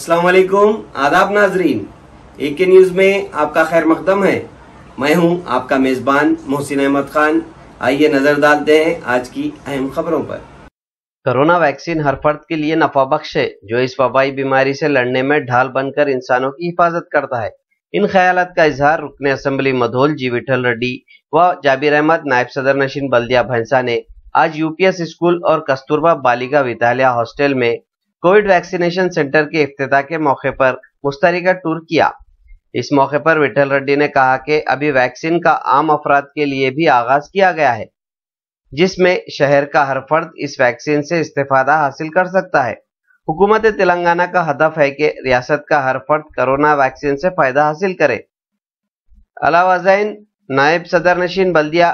अस्सलाम वालेकुम, आदाब नाजरीन। AK न्यूज में आपका खैर मकदम है। मैं हूं आपका मेजबान मोहसिन अहमद खान। आइए नजर डालते हैं आज की अहम खबरों पर। कोरोना वैक्सीन हर फर्द के लिए नफाबख्श है, जो इस वबाई बीमारी से लड़ने में ढाल बनकर इंसानों की हिफाजत करता है। इन ख्यालात का इजहार रुकने असेंबली मधोल जी विठल रेड्डी व जाबिर अहमद नायब सदर नशीन बल्दिया भैंसा ने आज UPS स्कूल और कस्तूरबा बालिका विद्यालय हॉस्टल में कोविड वैक्सीनेशन सेंटर के इफ्तिताह के मौके पर मुश्तरका टूर किया। इस मौके पर विठल रेड्डी ने कहा कि अभी वैक्सीन का आम अफराद के लिए भी आगाज किया गया है, जिसमें शहर का हर फर्द इस वैक्सीन से इस्तेफादा हासिल कर सकता है। हुकूमत तेलंगाना का हदफ है कि रियासत का हर फर्द कोरोना वैक्सीन से फायदा हासिल करे। अलावाज़ैन नायब सदर नशीन बल्दिया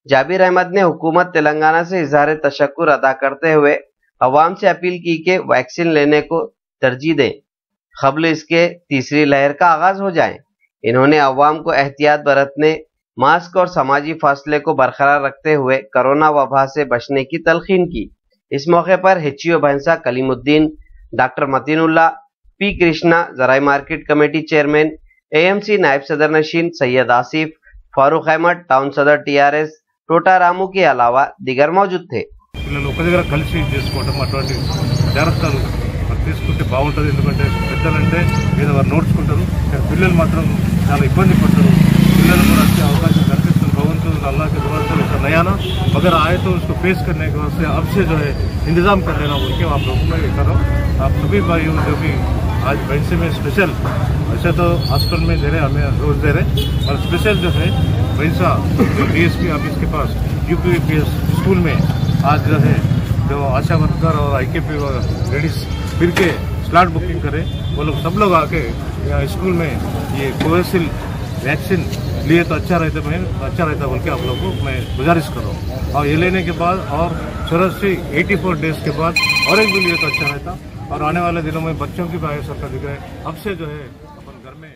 जाबिर अहमद ने हुकूमत तेलंगाना से इजहार तशक्कुर अदा करते हुए अवाम से अपील की कि वैक्सीन लेने को तरजीह दें क़ब्ल इसके तीसरी लहर का आगाज हो जाए। इन्होंने अवाम को एहतियात बरतने, मास्क और समाजी फासले को बरकरार रखते हुए कोरोना वबा से बचने की तलकीन की। इस मौके पर HCO भैंसा कलीमुद्दीन, डॉक्टर मतीनुल्लाह, P कृष्णा, जराई मार्केट कमेटी चेयरमैन, AMC नायब सदर नशीन सैयद आसिफ, फारूक अहमद, टाउन सदर TRS टोटा रामू के अलावा दिगर मौजूद थे। పిల్లలు ఒక దగ్గర కలిసి చేసుకోవడం అటువంటి జాగ్రత్తలు మరి తీసుకుంటే బాగుంటుంది। ఎందుకంటే పెద్దలంటే ఏదో వారు నోడ్చుకుంటారు, కానీ పిల్లలు మాత్రం చాలా ఇబ్బంది పడతారు। పిల్లలు కూడా अच्छे అవకాశం కల్పిస్తుంది भगवंत अल्लाह के दुआ से ऐसा नया ना अगर आए तो उसको पेश करने के वास्ते अब से जो है इंतजाम कर लेना बोल के आप लोगों में ये करो। आप सभी भाइयों जो भी आज भैंसे में स्पेशल, वैसे तो हॉस्पिटल में दे रहे हमें रोज दे रहे, और स्पेशल जो है भैंसा जो DSP ऑफिस के पास UPS स्कूल में आज जो है जो आशा वर्कर और IKP लेडीज फिर के स्लॉट बुकिंग करें, वो लोग सब लोग आके यहाँ स्कूल में ये कोविशील्ड वैक्सीन लिए तो अच्छा रहता बोल के आप लोग को मैं गुजारिश कर रहा हूँ। और ये लेने के बाद और 84 डेज के बाद और एक भी लिए तो अच्छा रहता। और आने वाले दिनों में बच्चों की भी आवश्यकता दिख रहा है। अब से जो है अपन घर में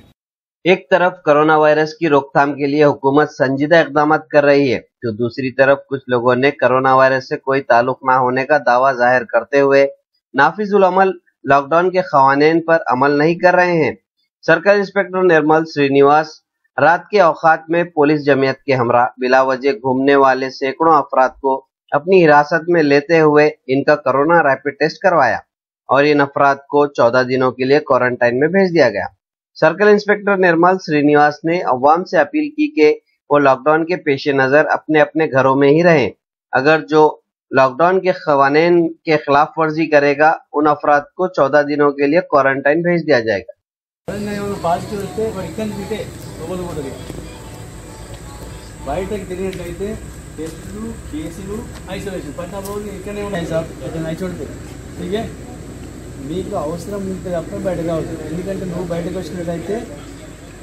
एक तरफ कोरोना वायरस की रोकथाम के लिए हुकूमत संजीदा इकदाम कर रही है, तो दूसरी तरफ कुछ लोगों ने कोरोना वायरस से कोई ताल्लुक न होने का दावा जाहिर करते हुए नाफिजुल अमल लॉकडाउन के क़वानीन पर अमल नहीं कर रहे हैं। सर्कल इंस्पेक्टर निर्मल श्रीनिवास रात के औकात में पुलिस जमीयत के हमरा बिला वजह घूमने वाले सैकड़ों अफराद को अपनी हिरासत में लेते हुए इनका कोरोना रैपिड टेस्ट करवाया और इन अफराद को 14 दिनों के लिए क्वारंटाइन में भेज दिया गया। सर्कल इंस्पेक्टर निर्मल श्रीनिवास ने अवाम से अपील की कि वो लॉकडाउन के पेश नजर अपने अपने घरों में ही रहें। अगर जो लॉकडाउन के क़वानीन के खिलाफ वर्जी करेगा, उन अफराद को 14 दिनों के लिए क्वारंटाइन भेज दिया जाएगा। బయటకు తిరిగినట్లయితే టెస్టులు, కేసులు, ఐసోలేషన్ 14 రోజులు ఇక్కడనే ఉన్నాయి సార్। అయితే ठीक है, మీకు అవసరం ఉంటే తప్ప బయటకు రావద్దు। ఎందుకంటే నువ్వు బయటకు వచ్చినట్లయితే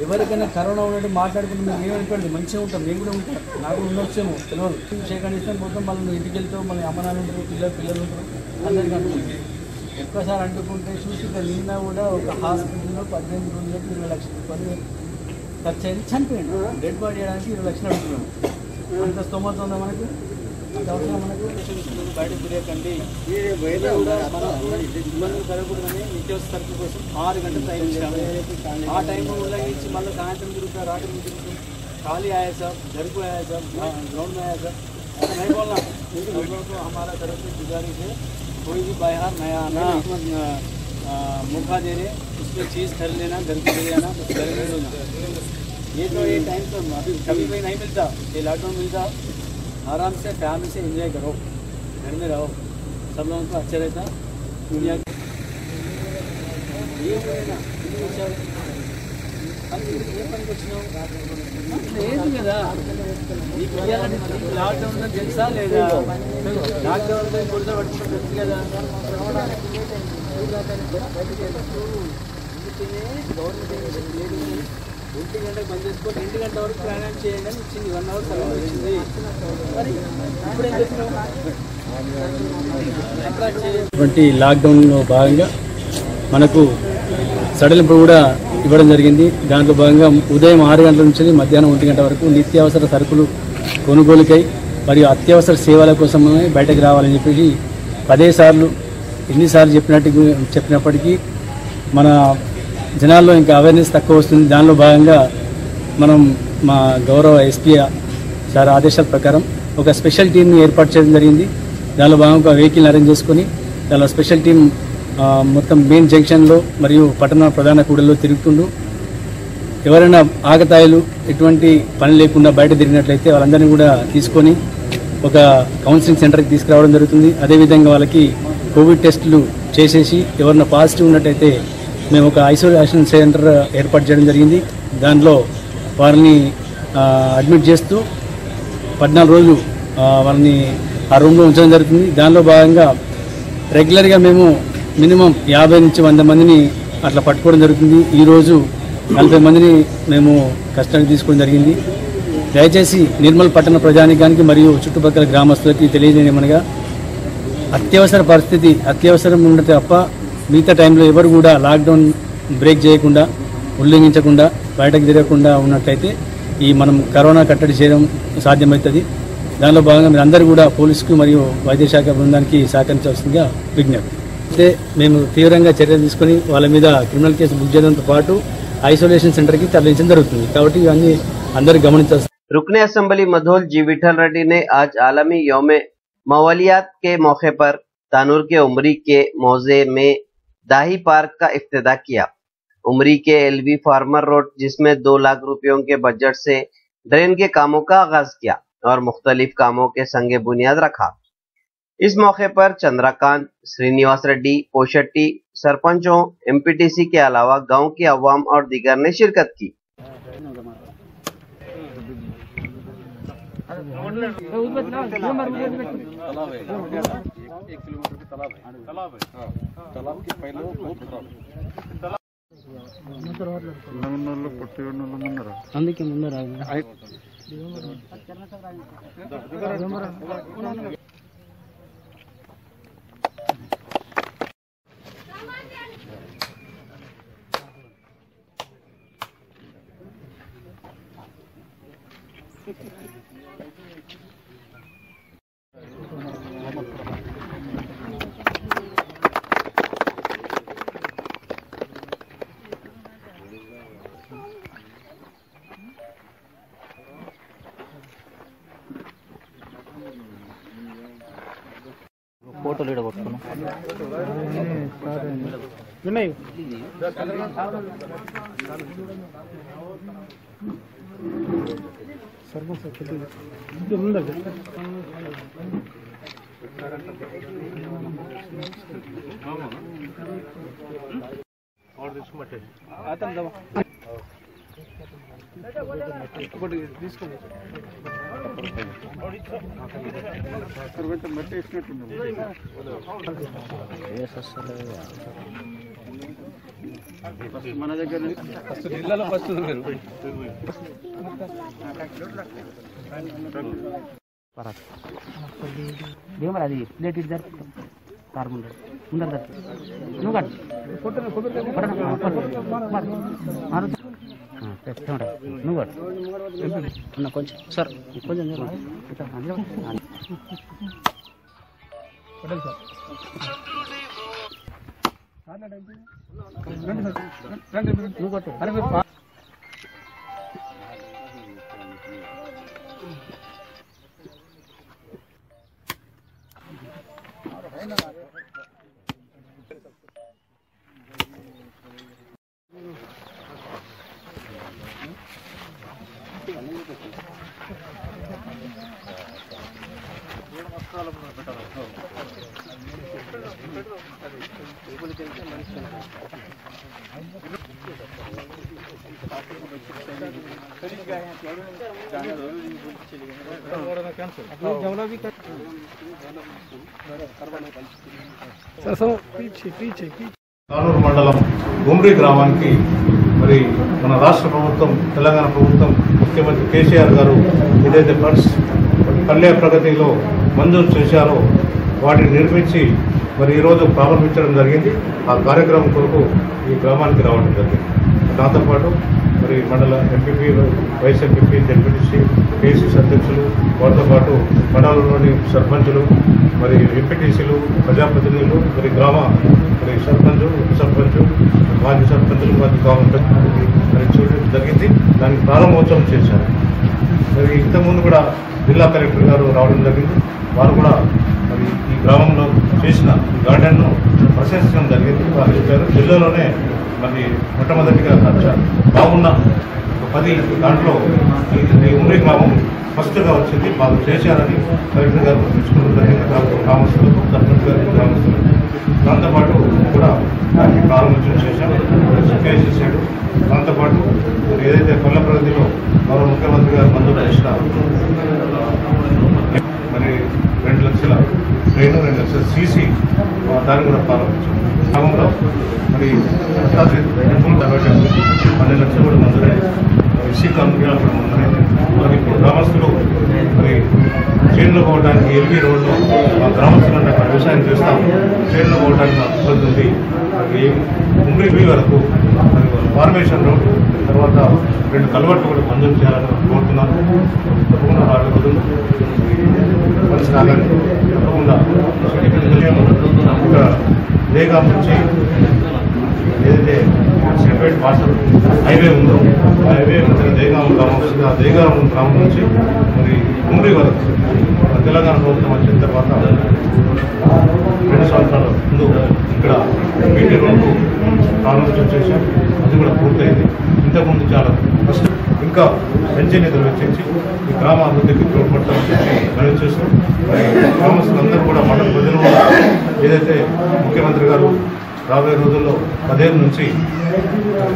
ఎవరికైనా కరోనా ఉన్నట్టు మాట్లాడుకుంటే మీరు ఏమనుకోండి, మంచిగా ఉంటాం, నేను కూడా ఉంటాను, నాకు ఉండొచ్చేమో తెలియదు। సేకరిస్తాం మొత్తం మళ్ళీ నువ్వు ఇంటికి వెళ్తావు, మళ్ళీ అమ్మ నాన్న ఉంటారు, పిల్లలు ఉంటారు, అందరికీ అంటుకుంటుంది। ఒక్కసారి అంటుకుంటే చూసి నిన్న కూడా ఒక హాస్పిటల్లో 18 రోజులకు 20 లక్షల రూపాయలు ఖర్చు అయింది, చనిపోయింది। డెడ్ బాడీ చేయడానికి 20 లక్షలు అడుగుతున్నాం। అంత స్తోమత ఉందా మనకు? అంత అవసరం మనకు? బయటకు తిరగకండి, కూడా మనం ఇబ్బందులు కలగకూడదని నిత్యావసర సరుకుల కోసం 6 గంటలు టైం ఇచ్చాము। ఆ టైం ఉల్లంఘించి మళ్ళీ సాయంత్రం తిరుగుతారు, రాత్రి తిరుగుతారు। खाली आया सब, घर को आया सब, ग्राउंड में आया सब, ऐसा नहीं बोलना। लोगों को हमारा तरफ से गुजारिश है, कोई भी बाहर नया आना, मौका दे रहे उसमें चीज़ खरीद लेना, घर को ले जाना, तो घर में लेना। ये तो ये टाइम तो अभी कभी भी नहीं मिलता, ये लॉकडाउन मिलता। आराम से फैमिली से एंजॉय करो, घर में रहो, सब लोगों को अच्छा रहता। दुनिया ये లేదు కదా, లాక్డౌన్ తెలుసా లేదా? లాక్డౌన్ గుర్తు పట్టుకుని తెలుసు కదా। అందుకనే గవర్నమెంట్ 1 గంటకు బంద్ చేసుకొని 2 గంటల వరకు ప్రయాణం చేయండి అని ఇచ్చింది, 1 అవర్ సెలవు ఇచ్చింది। మరి ఇప్పుడేం చేస్తున్నావు? లాక్డౌన్లో భాగంగా మనకు సడలింపు కూడా ఇవ్వడం జరిగింది। దాంట్లో భాగంగా ఉదయం 6 గంటల నుంచి మధ్యాహ్నం 1 గంట వరకు నిత్యావసర సరుకులు కొనుగోలుకై మరియు అత్యవసర సేవల కోసమే బయటకు రావాలని చెప్పేసి 10 సార్లు ఎన్నిసార్లు చెప్పినప్పటికీ మన జనాల్లో ఇంకా అవేర్నెస్ తక్కువ వస్తుంది. దానిలో భాగంగా మనం మా గౌరవ ఎస్పీ సార్ ఆదేశాల ప్రకారం ఒక స్పెషల్ టీంని ఏర్పాటు చేయడం జరిగింది. దానిలో భాగంగా ఒక వెహికల్ అరేంజ్ చేసుకుని దానిలో స్పెషల్ టీం మొత్తం మెయిన్ జంక్షన్లో మరియు పట్టణ ప్రధాన కూడల్లో తిరుగుతుండు. ఎవరైనా ఆగతాయిలు ఎటువంటి పని లేకుండా బయట తిరిగినట్లయితే వాళ్ళందరినీ కూడా తీసుకొని ఒక కౌన్సిలింగ్ సెంటర్కి తీసుకురావడం జరుగుతుంది. అదేవిధంగా వాళ్ళకి కోవిడ్ టెస్టులు చేసేసి ఎవరైనా పాజిటివ్ ఉన్నట్టయితే మేము ఒక ఐసోలేషన్ సెంటర్ ఏర్పాటు చేయడం జరిగింది. దాంట్లో వారిని అడ్మిట్ చేస్తూ 14 రోజులు వాళ్ళని ఆ రూమ్లో ఉంచడం జరుగుతుంది. దానిలో భాగంగా రెగ్యులర్గా మేము మినిమం 50 నుంచి 100 మందిని అట్లా పట్టుకోవడం జరుగుతుంది. ఈరోజు 40 మందిని మేము కస్టడీకి తీసుకోవడం జరిగింది. దయచేసి నిర్మల్ పట్టణ ప్రజానికానికి మరియు చుట్టుపక్కల గ్రామస్తులకి తెలియజేయమనగా అత్యవసర పరిస్థితి అత్యవసరం ఉంటే తప్ప మిగతా టైంలో ఎవరు కూడా లాక్డౌన్ బ్రేక్ చేయకుండా ఉల్లంఘించకుండా బయటకు తిరగకుండా ఉన్నట్లయితే ఈ మనం కరోనా కట్టడి చేయడం సాధ్యమవుతుంది. దానిలో భాగంగా మీరు అందరూ కూడా పోలీసుకు మరియు వైద్య శాఖ బృందానికి సహకరించాల్సిందిగా విజ్ఞప్తి. అయితే మేము తీవ్రంగా చర్యలు తీసుకుని వాళ్ళ మీద క్రిమినల్ కేసు బుక్ చేయడంతో పాటు ఐసోలేషన్ సెంటర్కి తరలించడం జరుగుతుంది. కాబట్టి ఇవన్నీ అందరూ గమనించాల్సి. रुकने असेंबली मधोल जी विठल रेड्डी ने आज आलमी यौम मवलियात के मौके पर तानूर के उमरी के मौजे में दाही पार्क का इफ्तिताह किया। उमरी के एलवी फार्मर रोड जिसमें 2 लाख रुपयों के बजट से ड्रेन के कामों का आगाज किया और मुख्तलिफ कामों के संगे बुनियाद रखा। इस मौके पर चंद्रकांत, श्रीनिवास रेड्डी, पोशेट्टी, सरपंचों, एमपीटीसी के अलावा गांव की अवाम और दीगर ने शिरकत की। అందుకే ముందర ఫోటోలు ఇక్కడ పట్టుకున్నాం. మన దగ్గర జిల్లాలో ఫస్ట్ అది ప్లేట్ ఇటు జరుపు కారు ముందర జరుపు నువ్వు కట్టు నువ్వు కట్టు కొంచెం సార్ కొంచెం నువ్వు కట్టు అరే తానూరు మండలం ఉమ్రీ గ్రామానికి మరి మన రాష్ట్ర ప్రభుత్వం తెలంగాణ ప్రభుత్వం ముఖ్యమంత్రి కేసీఆర్ గారు ఏదైతే పల్లె ప్రగతిలో మంజూరు చేశారో వాటిని నిర్మించి మరి ఈరోజు ప్రారంభించడం జరిగింది. ఆ కార్యక్రమం కొరకు ఈ గ్రామానికి రావడం జరిగింది. దాంతోపాటు మరి మండల MPP, vice MPP, ZPTC, KCC అధ్యక్షులు, వారితో పాటు మండలంలోని సర్పంచులు, మరి ఎంపీటీసీలు, ప్రజాప్రతినిధులు, మరి గ్రామ మరి సర్పంచ్, ఉప సర్పంచ్, మాజీ సర్పంచులు, మాజీ గవర్నమెంట్ మరి చూడడం జరిగింది. దానికి ప్రారంభోత్సవం చేశారు. మరి ఇంతకుముందు కూడా జిల్లా కలెక్టర్ గారు రావడం జరిగింది. వారు కూడా మరి ఈ గ్రామంలో చేసిన గార్డెన్ను ప్రశంసించడం జరిగింది. వారు చెప్పారు జిల్లాలోనే మరి మొట్టమొదటిగా బాగున్న 10 దాంట్లో ఈ ఉమ్రి గ్రామం ఫస్ట్గా వచ్చింది. బాగా చేశారని కలెక్టర్ గారు మెచ్చుకోవడం జరిగింది. గ్రామస్తులకు, సర్పంచ్ గారికి, గ్రామస్తులకు. దాంతోపాటు కూడా దానికి ప్రారంభోత్సవం చేశాడు. దాంతోపాటు ఏదైతే పల్లె ప్రగతిలో గౌరవ ముఖ్యమంత్రి గారు మంజూరు చేసిన మరి 2 లక్షల ట్రైన్, 2 లక్షల సీసీ దాన్ని కూడా ప్రారంభించాం. గ్రామంలో మరి 12 లక్షలు కూడా మంజూరైంది. ఎస్సీ కమ్యూనిటీలు కూడా మంజూరైంది. మరి ఇప్పుడు గ్రామస్తులు మరి చేనులో పోవడానికి ఎల్బీ రోడ్లో మా గ్రామస్తులు అక్కడ వ్యవసాయం చేస్తాం. చేనులో పోవడానికి మాకు ఇబ్బంది ఉంది. మరి ఉమ్రీ వరకు ఫార్మేషన్ రోడ్, తర్వాత 2 కల్వర్ట్లు కూడా మంజూరు చేయాలని కోరుతున్నాను. తప్పకుండా 4 రోజులు కలిసి రాగానే తప్పకుండా ఇక్కడ దేగాం నుంచి ఏదైతే సెపరేట్ వాటర్ హైవే ఉందో ఆ హైవే దేగాం గ్రామం నుంచి మరి ఉమ్రీ వరకు తెలంగాణ ప్రభుత్వం వచ్చిన తర్వాత 2 సంవత్సరాల ముందు ఇక్కడ బీటీ రోడ్డు ప్రారంభించడం చేశాం. అది కూడా పూర్తయింది. ఇంతకుముందు చాలా ఫస్ట్ ఇంకా పెంచే నిధులు వెచ్చించి ఈ గ్రామ అభివృద్ధికి తోడ్పడతామని పనిచేస్తూ గ్రామస్తులందరూ కూడా మండల ప్రజలు కూడా ఏదైతే ముఖ్యమంత్రి గారు రాబోయే రోజుల్లో 15 నుంచి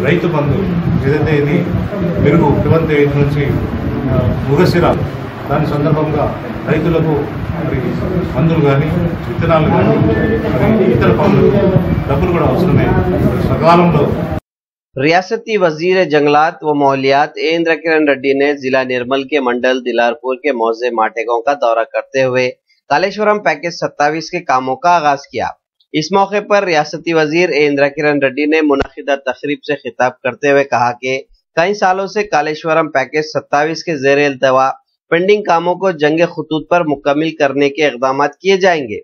రైతు బంధు ఏదైతే ఇది మెరుగు 25 నుంచి ముగసిర దాని సందర్భంగా రైతులకు మరి మందులు కానీ, విత్తనాలు కానీ, మరి ఇతర పనులు డబ్బులు కూడా అవసరమే. సకాలంలో रियासती वजीर जंगलात व माहौलियात इंद्र किरण रेड्डी ने जिला निर्मल के मंडल दिलारपुर के मौजे माटेगांव का दौरा करते हुए कालेश्वरम पैकेज 27 के कामों का आगाज किया। इस मौके पर रियासती वजीर इंद्र किरण रेड्डी ने मुनक्किदा तकरीब से खिताब करते हुए कहा कि कई सालों से कालेश्वरम पैकेज 27 के ज़ेरे इल्तवा पेंडिंग कामों को जंगे खुतूत पर मुकम्मल करने के इक़दाम किए जाएंगे।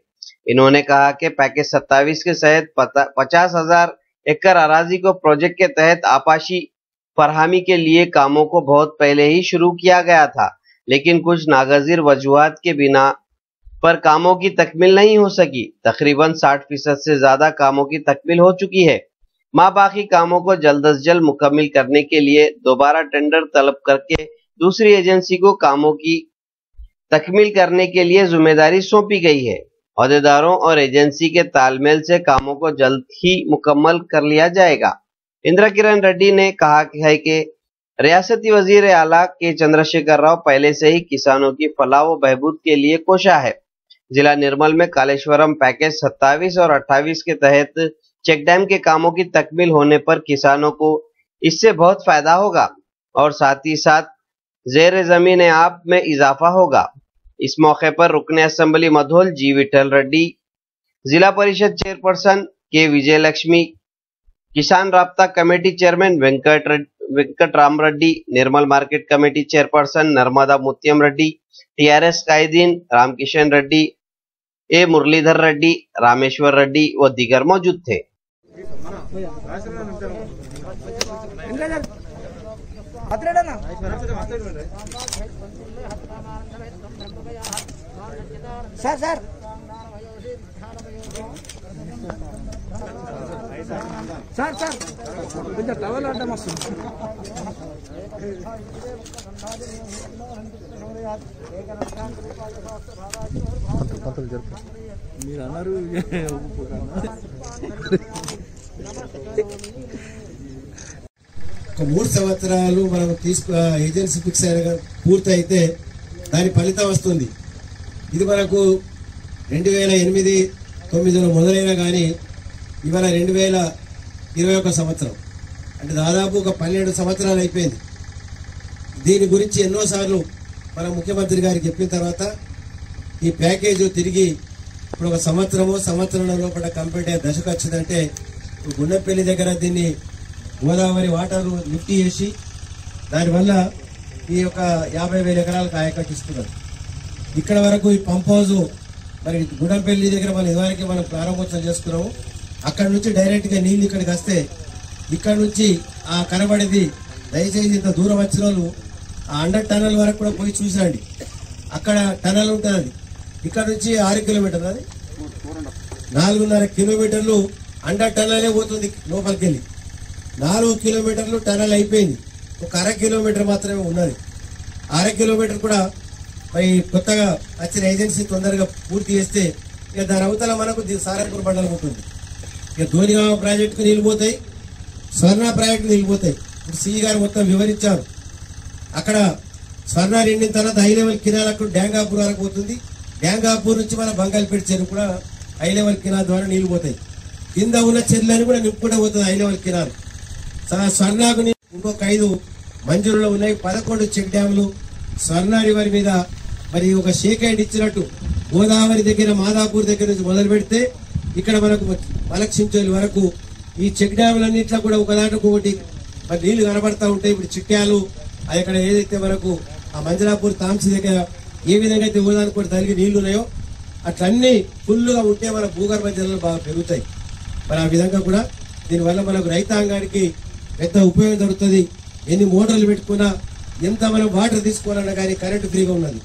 इन्होंने कहा कि पैकेज 27 के तहत 50,000 एकड़ अराजी को प्रोजेक्ट के तहत आपाशी फरहमी के लिए कामों को बहुत पहले ही शुरू किया गया था, लेकिन कुछ नागजीर वजूहात के बिना पर कामों की तकमील नहीं हो सकी। तकरीबन 60% से ज्यादा कामों की तकमील हो चुकी है। मां बाकी कामों को जल्द अज जल्द मुकम्मल करने के लिए दोबारा टेंडर तलब करके दूसरी एजेंसी को कामों की तकमील करने के लिए जिम्मेदारी सौंपी गई है। अहदेदारों और एजेंसी के तालमेल से कामों को जल्द ही मुकम्मल कर लिया जाएगा। इंद्र किरण रेड्डी ने कहा है कि रियासती वजीर आला के चंद्रशेखर राव पहले से ही किसानों की फलाह व बहबूद के लिए कोशा है। जिला निर्मल में कालेश्वरम पैकेज 27 और 28 के तहत चेक डैम के कामों की तकमील होने पर किसानों को इससे बहुत फायदा होगा और साथ ही साथ ज़ेर ज़मीन आप में इजाफा होगा। इस मौके पर रुकने असेंबली मधोल जी विठल रेड्डी, जिला परिषद चेयरपर्सन के विजय लक्ष्मी, किसान राब्ता committee chairman Venkat Ram Reddy, Nirmal market committee chairperson Narmada Muthyam Reddy, TRS कायदीन रामकिशन रेड्डी, ए मुरलीधर रेड्डी, रामेश्वर रेड्डी व दीगर मौजूद थे। सर सर सर सर కొంచెం టవల్ అడ్డం వస్తుంది మీరు అన్నారు ఒక 3 సంవత్సరాలు మనం ఏజెన్సీ ఫిక్స్ అయిన పూర్తయితే దాని ఫలితం వస్తుంది. ఇది మనకు 2008-9లో మొదలైనా కానీ ఇవాళ 2021 సంవత్సరం అంటే దాదాపు ఒక 12 సంవత్సరాలు అయిపోయింది. దీని గురించి ఎన్నోసార్లు మన ముఖ్యమంత్రి గారికి చెప్పిన తర్వాత ఈ ప్యాకేజ్ తిరిగి ఇప్పుడు ఒక సంవత్సరం లోపల కంప్లీట్ అయ్యే దశకు వచ్చిందంటే గుండెపల్లి దగ్గర దీన్ని గోదావరి వాటర్ లిఫ్ట్ చేసి దానివల్ల ఈ యొక్క 50,000 ఎకరాలకు ఆయకట్టు ఇస్తున్నారు. ఇక్కడ వరకు ఈ పంప్ హౌస్ మరి గుడంపల్లి దగ్గర మనం ఇదివరకే మనం ప్రారంభోత్సవం చేసుకున్నాము. అక్కడ నుంచి డైరెక్ట్ గా నీళ్లు ఇక్కడికి వస్తే ఇక్కడ నుంచి ఆ కనబడేది దయచేసి ఇంత దూరం వచ్చిన వాళ్ళు ఆ అండర్ టనల్ వరకు కూడా పోయి చూసిరండి. అక్కడ టనల్ ఉంటుంది. అది ఇక్కడ నుంచి 6 కిలోమీటర్లు, అది 4.5 కిలోమీటర్లు అండర్ టనలే పోతుంది లోపలికి వెళ్ళి. 4 కిలోమీటర్లు టనల్ అయిపోయింది. ఒక 1/2 కిలోమీటర్ మాత్రమే ఉన్నది. 1/2 కిలోమీటర్ కూడా మరి కొత్తగా వచ్చిన ఏజెన్సీ తొందరగా పూర్తి చేస్తే ఇక దాని అవతల మనకు సారంపూర్ మండలం ఉంటుంది. ఇక ధోనిగామ ప్రాజెక్టుకు నీళ్లు పోతాయి, స్వర్ణ ప్రాజెక్టుకు నీళ్లు పోతాయి. ఇప్పుడు సిఈ గారు మొత్తం వివరించారు. అక్కడ స్వర్ణ నిండిన తర్వాత హై లెవెల్ కినాల్ అక్కడ డ్యాంగాపూర్ వరకు పోతుంది. డ్యాంగాపూర్ నుంచి మన బంగాల్పేట చెరువు కూడా హై లెవెల్ కినాల్ ద్వారా నీళ్లు పోతాయి. కింద ఉన్న చెరువులని కూడా నింపుకుంటూ పోతుంది హై లెవెల్ కినాల్. స్వర్ణకు ఇంకొక 5 మంజూరులో ఉన్నాయి. 11 చెక్ డ్యాములు స్వర్ణ రివర్ మీద మరి ఒక షేక్ హ్యాండ్ ఇచ్చినట్టు గోదావరి దగ్గర మాదాపూర్ దగ్గర నుంచి మొదలు పెడితే ఇక్కడ మనకు మలక్షించోలి వరకు ఈ చెక్ డ్యాములన్నింటిలో కూడా ఒకదానికి ఒకటి మరి నీళ్లు కనబడతా ఉంటాయి. ఇప్పుడు చిట్యాలు అక్కడ ఏదైతే మనకు ఆ మంజలాపూర్ తాంసి దగ్గర ఏ విధంగా అయితే ఒకదానికి కూడా తగిలి నీళ్లు ఉన్నాయో అట్లన్నీ ఫుల్గా ఉంటే మన భూగర్భ జలాలు బాగా పెరుగుతాయి. మరి ఆ విధంగా కూడా దీనివల్ల మనకు రైతాంగానికి పెద్ద ఉపయోగం జరుగుతుంది. ఎన్ని మోటార్లు పెట్టుకున్నా, ఎంత మనం వాటర్ తీసుకోవాలన్నా కానీ కరెంటు ఫ్రీగా ఉన్నది.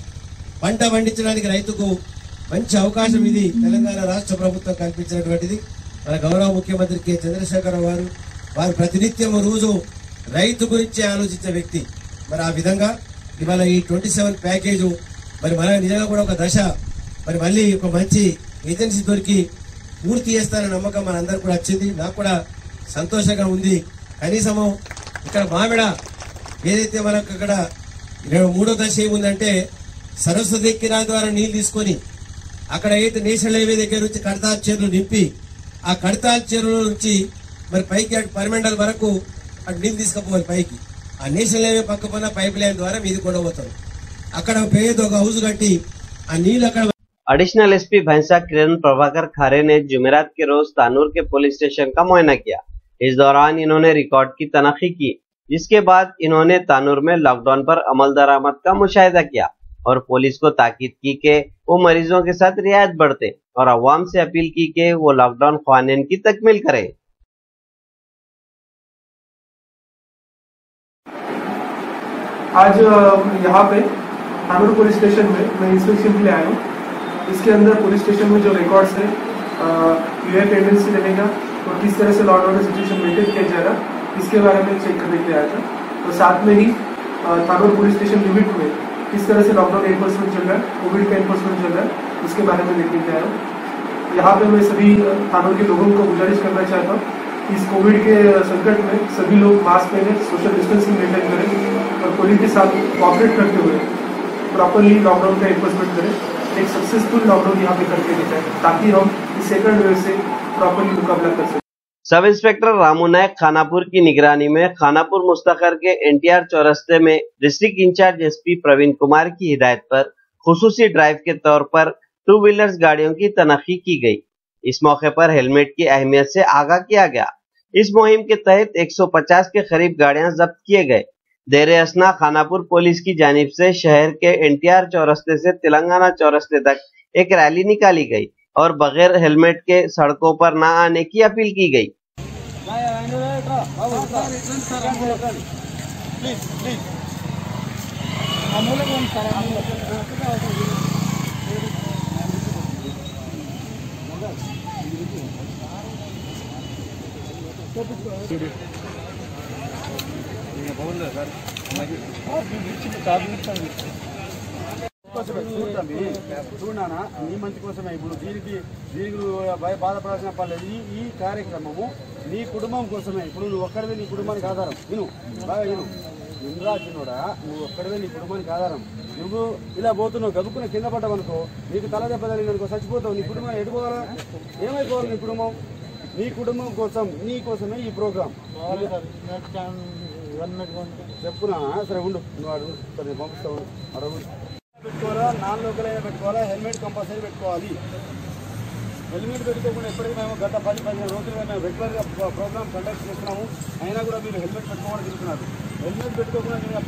పంట పండించడానికి రైతుకు మంచి అవకాశం ఇది తెలంగాణ రాష్ట్ర ప్రభుత్వం కల్పించినటువంటిది. మన గౌరవ ముఖ్యమంత్రి కె చంద్రశేఖరరావు వారు ప్రతినిత్యం రోజు రైతు గురించి ఆలోచించే వ్యక్తి. మరి ఆ విధంగా ఇవాళ ఈ 27 ప్యాకేజు మరి మన నిజంగా కూడా ఒక దశ మరి మళ్ళీ ఒక మంచి ఏజెన్సీ దొరికి పూర్తి చేస్తారనే నమ్మకం మనందరూ కూడా వచ్చింది. నాకు కూడా సంతోషంగా ఉంది. కనీసము ఇక్కడ మామిడ ఏదైతే మనకు అక్కడ 3వ దశ ఏముందంటే సరస్వతి కినాల్ ద్వారా నీళ్లు తీసుకొని అక్కడ అయితే నేషనల్ హైవే దగ్గర నుంచి కడతాల్ చెరువులు నింపి ఆ కడతాల్ చెరువుల నుంచి మరి పైకి అటు పరిమండల్ వరకు అటు నీళ్లు తీసుకుపోవాలి పైకి. ఆ నేషనల్ హైవే పక్క పైన పైప్ లైన్ ద్వారా మీది కొనబోతారు. అక్కడ పేద ఒక హౌస్ కట్టి ఆ నీళ్లు అక్కడ. एडिशनल एसपी भैंसा किरण प्रभाकर खारे ने जुमेरात के रोज तानूर के पुलिस स्टेशन का मुआयना किया। इस दौरान इन्होंने रिकॉर्ड की तनखी की, जिसके बाद इन्होंने तानूर में लॉकडाउन पर अमल दरामद का मुशाहिदा किया और पुलिस को ताकीद की कि वो मरीजों के साथ रियायत बरते और अवाम से अपील की कि वो लॉकडाउन क़वानीन की तकमील करे। आज यहाँ पे तानूर पुलिस स्टेशन में मैं इंस्पेक्शन के लिए आया हूँ। इसके अंदर पुलिस स्टेशन में जो रिकॉर्ड्स है यूएफ टेंडेंसी रहेगा और किस तरह से law and order situation maintain किया जाएगा इसके बारे में चेक करने के लिए आया था। तो साथ में ही तानूर पुलिस स्टेशन लिमिट में किस तरह से लॉकडाउन एनफोर्समेंट चल रहा है, कोविड का एनफोर्समेंट चल रहा है, उसके बारे में देखने के आया हूँ। यहाँ पे मैं सभी तानूर के लोगों को गुजारिश करना चाहता हूँ कि इस कोविड के संकट में सभी लोग मास्क पहने, सोशल डिस्टेंसिंग मेंटेन करें और पुलिस के साथ कोऑपरेट करते हुए प्रॉपरली लॉकडाउन का एनफोर्समेंट करें। एक सक्सेसफुल लॉकडाउन यहाँ पे करके दिखाएं ताकि हम इस सेकंड वेव से प्रॉपरली मुकाबला कर सकें। सब इंस्पेक्टर रामू नायक खानापुर की निगरानी में खानापुर मुस्तखर के एनटीआर चौरस्ते में district in charge SP Praveen Kumar की हिदायत पर खुसूसी ड्राइव के तौर पर 2 व्हीलर्स गाड़ियों की तनखी की गई। इस मौके पर हेलमेट की अहमियत से आगाह किया गया। इस मुहिम के तहत 150 के करीब गाड़ियां जब्त किए गए। देरे असना खानापुर पुलिस की जानिब से शहर के एनटीआर चौरस्ते से तेलंगाना चौरस्ते तक एक रैली निकाली गई और बगैर हेलमेट के सड़कों पर न आने की अपील की गई। చూడనా నీ మంచి కోసమే ఇప్పుడు దీనికి బాధపడాల్సిన పర్లేదు. ఈ కార్యక్రమము నీ కుటుంబం కోసమే. ఇప్పుడు నువ్వు ఒక్కడివే నీ కుటుంబానికి ఆధారం. విను బాగా విను. ఇంద్రాజునుడా నువ్వు ఒక్కడివే నీ కుటుంబానికి ఆధారం. నువ్వు ఇలా పోతున్నావు గబుక్కున కింద పడ్డావనుకో నీకు తల దెబ్బ తగిలిందనుకో చచ్చిపోతావు. నీ కుటుంబం ఎటుకోవాలా? ఏమైపోవాలి నీ కుటుంబం? నీ కుటుంబం కోసం నీ కోసమే ఈ ప్రోగ్రామ్ చెప్పునా. సరే ఉండు నువ్వు అడుగు సరే పంపిస్తావు. అడుగు పెట్టుకోవాలా, నాన్ లోకల్ అయినా పెట్టుకోవాలా, హెల్మెట్ కంపల్సరీ పెట్టుకోవాలి. హెల్మెట్ పెట్టుకోకుండా ఎప్పటికీ మేము గత 10-15 రోజులుగా మేము రెగ్యులర్గా ప్రోగ్రామ్ కండక్ట్ చేస్తున్నాము. అయినా కూడా మీరు హెల్మెట్ పెట్టుకోవాలని తిరుగుతున్నారు. హెల్మెట్ పెట్టుకోకుండా కనుక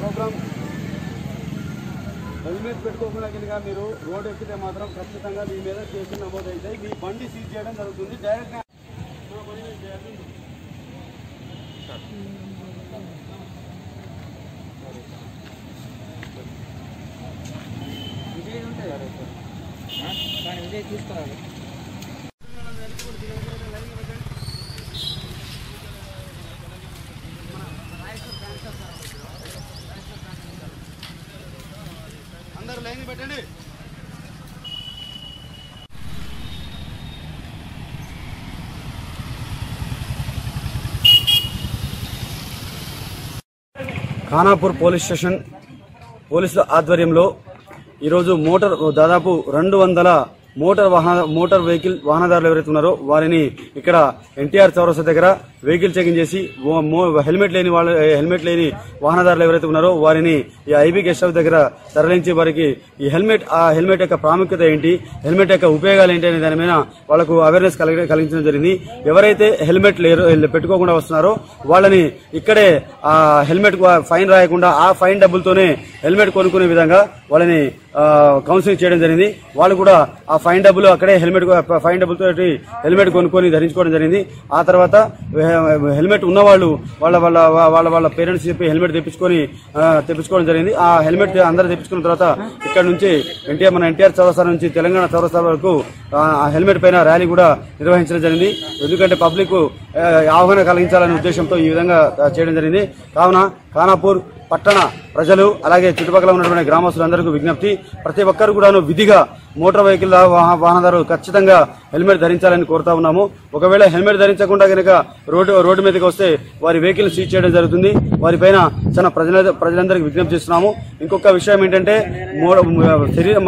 హెల్మెట్ పెట్టుకోకుండా కనుక మీరు రోడ్ ఎక్కితే మాత్రం ఖచ్చితంగా మీ మీద కేసులు నమోదవుతాయి. మీ బండి సీజ్ చేయడం జరుగుతుంది. డైరెక్ట్గా తీసుకురాలి. అందరూ లైన్ పెట్టండి. ఖానాపూర్ పోలీస్ స్టేషన్ పోలీసుల ఆధ్వర్యంలో ఈరోజు దాదాపు 200 మోటార్ వెహికల్ వాహనదారులు ఎవరైతే ఉన్నారో వారిని ఇక్కడ ఎన్టీఆర్ చౌరస్తా దగ్గర వెహికల్ చెకింగ్ చేసి హెల్మెట్ లేని వాహనదారులు ఎవరైతే ఉన్నారో వారిని ఈ ఐబీ గెస్ట్ హౌస్ దగ్గర తరలించి వారికి ఈ హెల్మెట్ యొక్క ప్రాముఖ్యత ఏంటి, హెల్మెట్ యొక్క ఉపయోగాలు ఏంటి అనే దాని మీద వాళ్లకు అవేర్నెస్ కలిగించడం జరిగింది. ఎవరైతే హెల్మెట్ పెట్టుకోకుండా వస్తున్నారో వాళ్ళని ఇక్కడే ఆ హెల్మెట్ ఫైన్ రాయకుండా ఆ ఫైన్ డబ్బులతోనే హెల్మెట్ కొనుక్కునే విధంగా వాళ్ళని కౌన్సిలింగ్ చేయడం జరిగింది. వాళ్ళు కూడా ఆ ఫైన్ డబ్బులు అక్కడే ఫైన్ డబ్బులతో హెల్మెట్ కొనుక్కొని ధరించుకోవడం జరిగింది. ఆ తర్వాత హెల్మెట్ ఉన్నవాళ్ళు వాళ్ళ పేరెంట్స్ చెప్పి హెల్మెట్ తెప్పించుకోవడం జరిగింది. ఆ హెల్మెట్ అందరూ తెప్పించుకున్న తర్వాత ఇక్కడ నుంచి మన ఎన్టీఆర్ చౌరస్తా నుంచి తెలంగాణ చౌరస్తా వరకు ఆ హెల్మెట్ పైన ర్యాలీ కూడా నిర్వహించడం జరిగింది. ఎందుకంటే పబ్లిక్ అవగాహన కలిగించాలనే ఉద్దేశంతో ఈ విధంగా చేయడం జరిగింది. కావున ఖానాపూర్ పట్టణ ప్రజలు అలాగే చుట్టుపక్కల ఉన్నటువంటి గ్రామస్తులందరికీ విజ్ఞప్తి, ప్రతి ఒక్కరు కూడాను విధిగా మోటార్ వెహికల్ వాహనదారులు ఖచ్చితంగా హెల్మెట్ ధరించాలని కోరుతా ఉన్నాము. ఒకవేళ హెల్మెట్ ధరించకుండా కనుక రోడ్డు మీదకి వస్తే వారి వెహికల్ సీజ్ చేయడం జరుగుతుంది. వారిపైన చాలా ప్రజలందరికీ విజ్ఞప్తి చేస్తున్నాము. ఇంకొక విషయం ఏంటంటే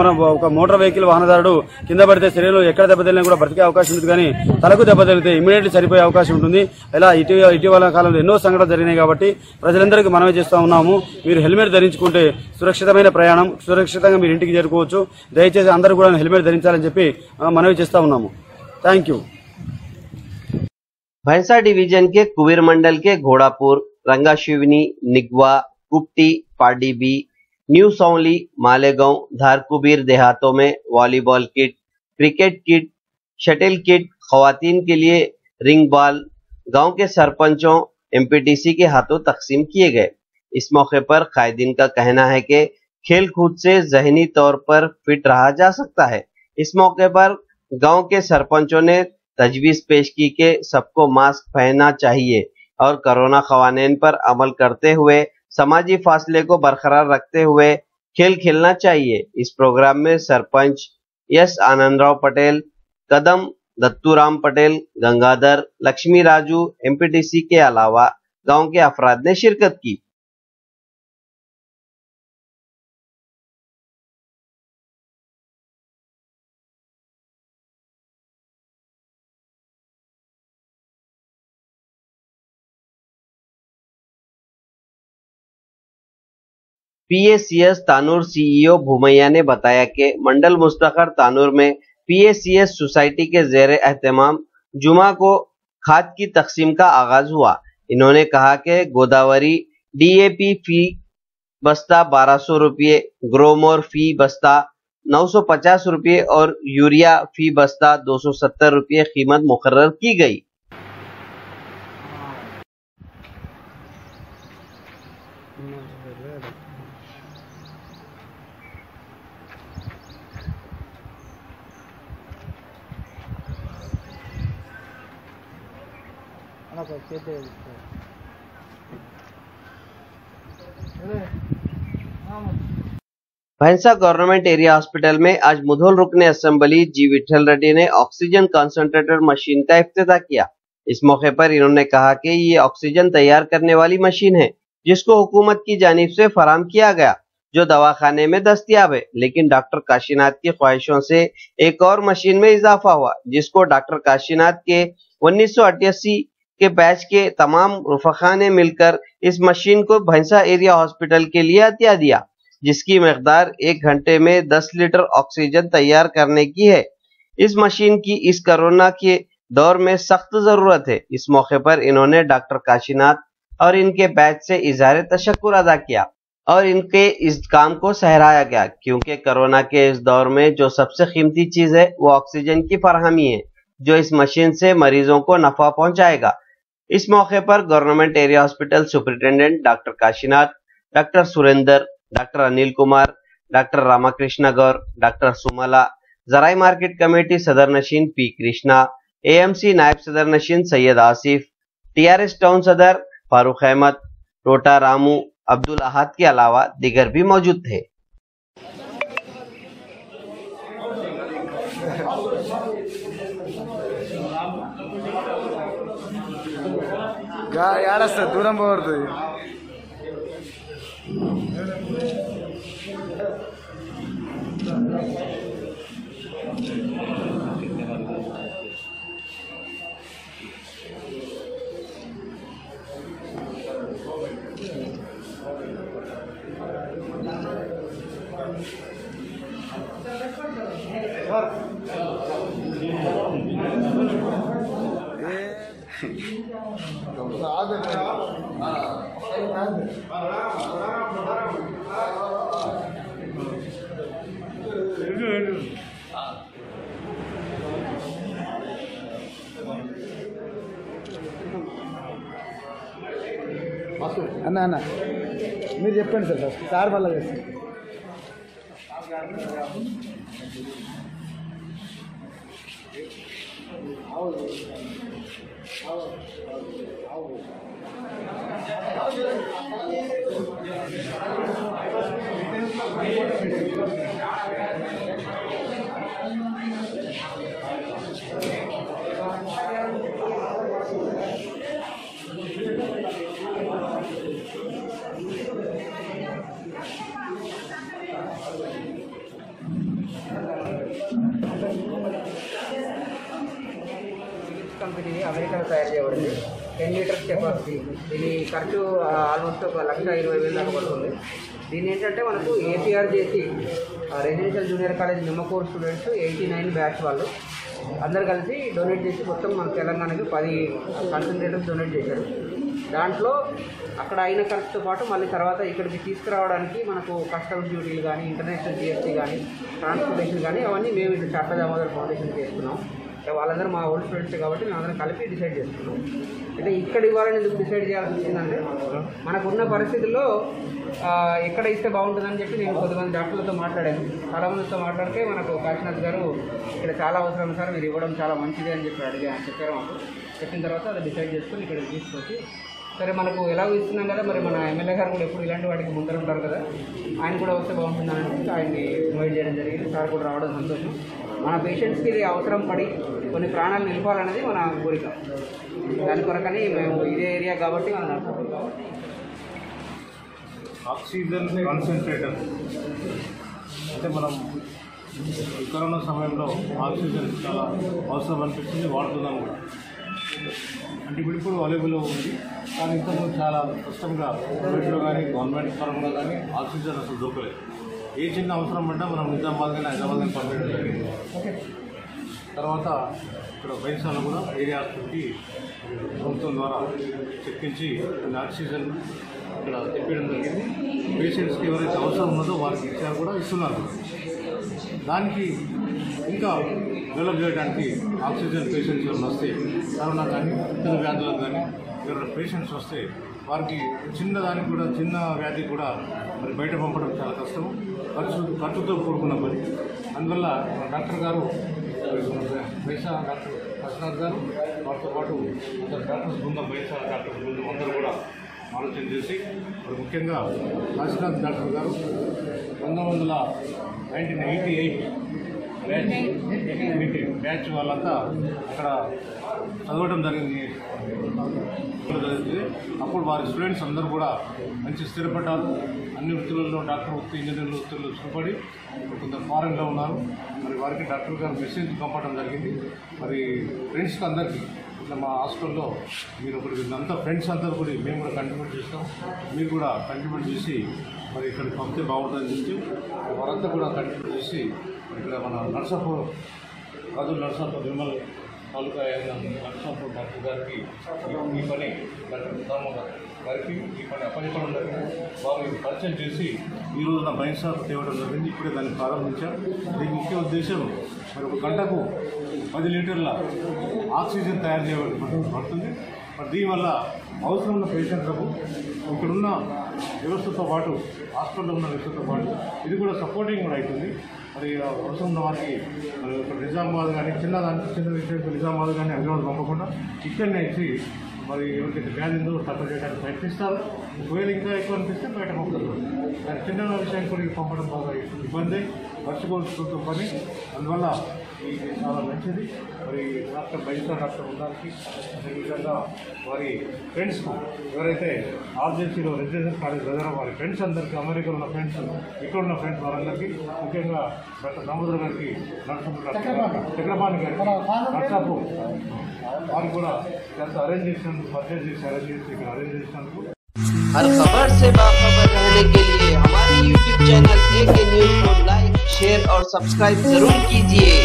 మన ఒక మోటార్ వెహికల్ వాహనదారుడు కింద పడితే శరీరంలో ఎక్కడ దెబ్బతగిలినా కూడా బ్రతికే అవకాశం ఉంది, కానీ తలకు దెబ్బ తగిలితే ఇమీడియట్లీ చనిపోయే అవకాశం ఉంటుంది. ఇలా ఇటీవల కాలంలో ఎన్నో సంఘటనలు జరిగినాయి. కాబట్టి ప్రజలందరికీ మనవి చేస్తా ఉన్నాము, మీరు హెల్మెట్ ధరించుకుంటే సురక్షితమైన ప్రయాణం, సురక్షితంగా మీరు ఇంటికి చేరుకోవచ్చు. దయచేసి అందరూ కూడా హెల్మెట్ ధరించాలని చెప్పి మనవి చేస్తా ఉన్నాము. Thank you. भैंसा डिवीजन के कुबेर मंडल के घोड़ापुर, रंगाशिवनी, निगवा, कुप्टी, पाडीबी, न्यू सौली, मालेगांव, धारकुबीर देहातों में volleyball kit, cricket kit, shuttle kit, खवातीन के लिए रिंग बॉल गांव के सरपंचों एमपीटीसी के हाथों तकसीम किए गए। इस मौके पर कायदीन का कहना है कि खेल कूद से ज़हनी तौर पर फिट रहा जा सकता है। इस मौके पर गांव के सरपंचों ने तजवीज पेश की कि सबको मास्क पहनना चाहिए और कोरोना कवानीन पर अमल करते हुए समाजी फासले को बरकरार रखते हुए खेल खेलना चाहिए। इस प्रोग्राम में सरपंच एस आनंदराव पटेल, कदम दत्तूराम पटेल, गंगाधर, लक्ष्मी राजू, एमपीटीसी के अलावा गांव के अफराद ने शिरकत की। पीएसीएस तानूर सीईओ भूमैया ने बताया कि मंडल मुस्तखर तानूर में पीएसीएस सोसाइटी के जेर एहतमाम जुमा को खाद की तकसीम का आगाज हुआ। इन्होंने कहा कि गोदावरी डीएपी फी बस्ता 1200 रुपये, ग्रोमोर फी बस्ता 950 रुपये और यूरिया फी बस्ता 270 रुपये कीमत मुकर्रर की गई। भैंसा गवर्नमेंट एरिया हॉस्पिटल में आज मुधोल रुकने असेंबली जी विठल रेड्डी ने ऑक्सीजन कंसंट्रेटर मशीन का इफ्तिताह किया। इस मौके पर इन्होंने कहा कि ये ऑक्सीजन तैयार करने वाली मशीन है जिसको हुकूमत की जानिब से फराम किया गया, जो दवाखाने में दस्तयाब है। लेकिन डॉक्टर काशीनाथ की ख्वाहिशों से एक और मशीन में इजाफा हुआ, जिसको डॉक्टर काशीनाथ के 1988 के बैच के तमाम रुफका ने मिलकर इस मशीन को भैंसा एरिया हॉस्पिटल के लिए अतिया दिया, जिसकी मकदार 1 घंटे में 10 लीटर ऑक्सीजन तैयार करने की है। इस मशीन की इस कोरोना के दौर में सख्त जरूरत है। इस मौके पर इन्होंने डॉक्टर काशीनाथ, और इनके बैच से इज़हार तशक्कुर अदा किया और इनके इस काम को सहराया गया, क्योंकि कोरोना के इस दौर में जो सबसे कीमती चीज है वो ऑक्सीजन की फराहमी है, जो इस मशीन से मरीजों को नफा पहुंचाएगा। इस मौके पर government area hospital superintendent doctor Kashinath, doctor Surender, doctor Anil Kumar, doctor Ramakrishna Gaur, doctor Sumala, Jarai market committee सदर नशीन पी कृष्णा, एएमसी नायब सदर नशीन सैयद आसिफ, टीआरएस टाउन सदर फारूक अहमद, टोटा रामू, अब्दुल अहाद के अलावा दीगर भी मौजूद थे। दूर అన్న మీరు చెప్పండి సార్ ఫస్ట్ సార్ వల్ల చేస్తారు. కంపెనీ అమెరికాలో తయారు చేయబడింది. 10 లీటర్స్ కెపాసిటీ. దీని ఖర్చు ఆల్మోస్ట్ 1,20,000 దాకా పడుతుంది. దీని ఏంటంటే మనకు ఏపీఆర్ చేసి రెసిడెన్షియల్ జూనియర్ కాలేజ్ మెమోకోర్ స్టూడెంట్స్ 89 బ్యాచ్ వాళ్ళు అందరు కలిసి డొనేట్ చేసి మొత్తం మన తెలంగాణకి 10 కాన్సన్ట్రేటర్స్ డొనేట్ చేశారు. దాంట్లో అక్కడ అయిన ఖర్చుతో పాటు మళ్ళీ తర్వాత ఇక్కడికి తీసుకురావడానికి మనకు కస్టమ్స్ డ్యూటీలు కానీ, ఇంటర్నేషనల్ జిఎస్టీ కానీ, ట్రాన్స్పోర్టేషన్ కానీ అవన్నీ మేము ఇది చార్టా దామోదర్ ఫౌండేషన్ చేస్తున్నాం. వాళ్ళందరూ మా ఓల్డ్ స్టూడెంట్స్ కాబట్టి మేము అందరం కలిపి డిసైడ్ చేస్తున్నాం. అయితే ఇక్కడ ఇవ్వాలని ఎందుకు డిసైడ్ చేయాల్సి వచ్చిందంటే మనకున్న పరిస్థితుల్లో ఎక్కడ ఇస్తే బాగుంటుందని చెప్పి నేను కొద్దిమంది డాక్టర్లతో మాట్లాడాను. చాలామందితో మాట్లాడితే మనకు కాశీనాథ్ గారు ఇక్కడ చాలా అవసరం సార్, మీరు ఇవ్వడం చాలా మంచిది అని చెప్పి చెప్పారు మాకు. చెప్పిన తర్వాత అది డిసైడ్ చేసుకొని ఇక్కడికి తీసుకొచ్చి సరే మనకు ఎలాగో ఇస్తున్నాం కదా, మరి మన ఎమ్మెల్యే గారు కూడా ఎప్పుడు ఇలాంటి వాటికి ముందర ఉంటారు కదా, ఆయన కూడా వస్తే బాగుంటుందని ఆయన్ని ఇన్వైట్ చేయడం జరిగింది. సార్ కూడా రావడం సంతోషం. మన పేషెంట్స్కి ఇది అవసరం పడి కొన్ని ప్రాణాలు నిలపాలనేది మన కోరిక. దాని కొరకని మేము ఇదే ఏరియా కాబట్టి మనం నడుచుకుంటాం. ఆక్సిజన్ కాన్సన్ట్రేటర్ అంటే మనం కరోనా సమయంలో ఆక్సిజన్ చాలా అవసరం అనిపిస్తుంది, వాడుతున్నాం కూడా. అంటే ఇప్పుడు అవైలబుల్లో ఉంది, కానీ ఇంతకుముందు చాలా కష్టంగా ప్రైవేట్లో కానీ గవర్నమెంట్ పరంగా కానీ ఆక్సిజన్ అసలు దొరకలేదు. ఏ చిన్న అవసరం పడ్డా మనం నిజామాబాద్ కానీ హైదరాబాద్ కానీ పంపించడం జరిగింది. తర్వాత ఇక్కడ బైన్సాలో కూడా ఏరియా హాస్పిటల్కి ప్రభుత్వం ద్వారా చెప్పించి ఆక్సిజన్ ఇక్కడ తెప్పించడం జరిగింది. పేషెంట్స్కి ఎవరైతే అవసరం ఉన్నదో వారికి ఇచ్చారు కూడా ఇస్తున్నారు. దానికి ఇంకా డెవలప్ చేయడానికి ఆక్సిజన్ పేషెంట్స్ ఎవరైనా వస్తే, కరోనా కానీ ఇతర వ్యాధులకు కానీ ఎవరైనా పేషెంట్స్ వస్తే వారికి చిన్నదానికి కూడా, చిన్న వ్యాధికి కూడా మరి బయట పంపడం చాలా కష్టం, ఖర్చుతో కూడుకున్న పని. అందువల్ల డాక్టర్ గారు బైసా డాక్టర్ కాశీనాథ్ గారు వారితో పాటు డాక్టర్స్ బృందం, బైసా డాక్టర్స్ బృందం అందరూ కూడా ఆలోచన చేసి మరి ముఖ్యంగా కాశీనాథ్ డాక్టర్ గారు 1988 బ్యాచ్ వాళ్ళంతా అక్కడ చదవడం జరిగింది. అప్పుడు వారి స్టూడెంట్స్ అందరూ కూడా మంచి స్థిరపడ్డారు. అన్ని వృత్తులలో డాక్టర్ వృత్తి, ఇంజనీర్ల వృత్తుల్లో స్థిరపడి కొందరు ఫారెన్లో ఉన్నారు. మరి వారికి డాక్టర్ గారు మెసేజ్ పంపడం జరిగింది. మరి ఫ్రెండ్స్కి అందరికీ ఇట్లా మా హాస్పిటల్లో మీరు ఒకటి అంతా ఫ్రెండ్స్ అందరూ కూడా మేము కూడా కంట్రిబ్యూట్ చేస్తాం, మీరు కూడా కంట్రిబ్యూట్ చేసి మరి ఇక్కడికి పంపితే బాగుంటుందని చెప్పి వారంతా కూడా కంట్రిబ్యూట్ చేసి ఇక్కడ మన నర్సాపూర్, రాజుల నర్సాపూర్ విమల్ తాలూకా లక్ష్మణపూర్ డాక్టర్ గారికి ఈ పని డాక్టర్ రామోహన్ గారికి ఈ పని అప్పచెప్పడం జరిగింది. వారు పరిచయం చేసి ఈ రోజున బైన్సార్ తేవడం జరిగింది. ఇప్పుడే దాన్ని ప్రారంభించారు. దీని ముఖ్య ఉద్దేశం మరి ఒక గంటకు 10 లీటర్ల ఆక్సిజన్ తయారు చేయబడుతుంది. మరి దీనివల్ల అవసరం ఉన్న పేషెంట్లకు ఇక్కడున్న వ్యవస్థతో పాటు హాస్పిటల్లో ఉన్న వ్యవస్థతో పాటు ఇది కూడా సపోర్టింగ్ కూడా అవుతుంది. మరి అవసరం ఉన్న వారికి మరి ఇప్పుడు నిజామాబాద్ కానీ చిన్న విషయం నిజామాబాద్ కానీ హైదరాబాద్ పంపకుండా ఇక్కడనే ఇచ్చి మరి ఎవరికైతే వ్యాధి ఉందో తక్కువ చేయడానికి ప్రయత్నిస్తారు. ఒకవేళ ఇంకా ఎక్కువ అనిపిస్తే బయట పంపుతారు. దాని చిన్న విషయాన్ని కూడా పంపడం బాగా ఇబ్బంది, వర్షకోసం పని. అందువల్ల ఇది చాలా మంచిది. మరి డాక్టర్ బైన్సార్ డాక్టర్ ఉండడానికి అదేవిధంగా వారి ఫ్రెండ్స్కు ఎవరైతే ఆర్జేసీలో రెసిడెన్షియల్ కాలేజ్ చదివారో వారి ఫ్రెండ్స్ అందరికీ, అమెరికాలో ఉన్న ఫ్రెండ్స్, ఇక్కడ ఉన్న ఫ్రెండ్స్ వారందరికీ, ముఖ్యంగా డాక్టర్ సముద్ర గారికి, చక్రపాణి గారికి, డాక్టర్ వారు కూడా అరేంజ్ చేసినందుకు పర్చేజ్ చేసి ఇక్కడ అరేంజ్ చేసినందుకు. हर खबर से बाखबर रहने के लिए हमारे YouTube चैनल AK न्यूज़ को लाइक, शेयर और सब्सक्राइब जरूर कीजिए।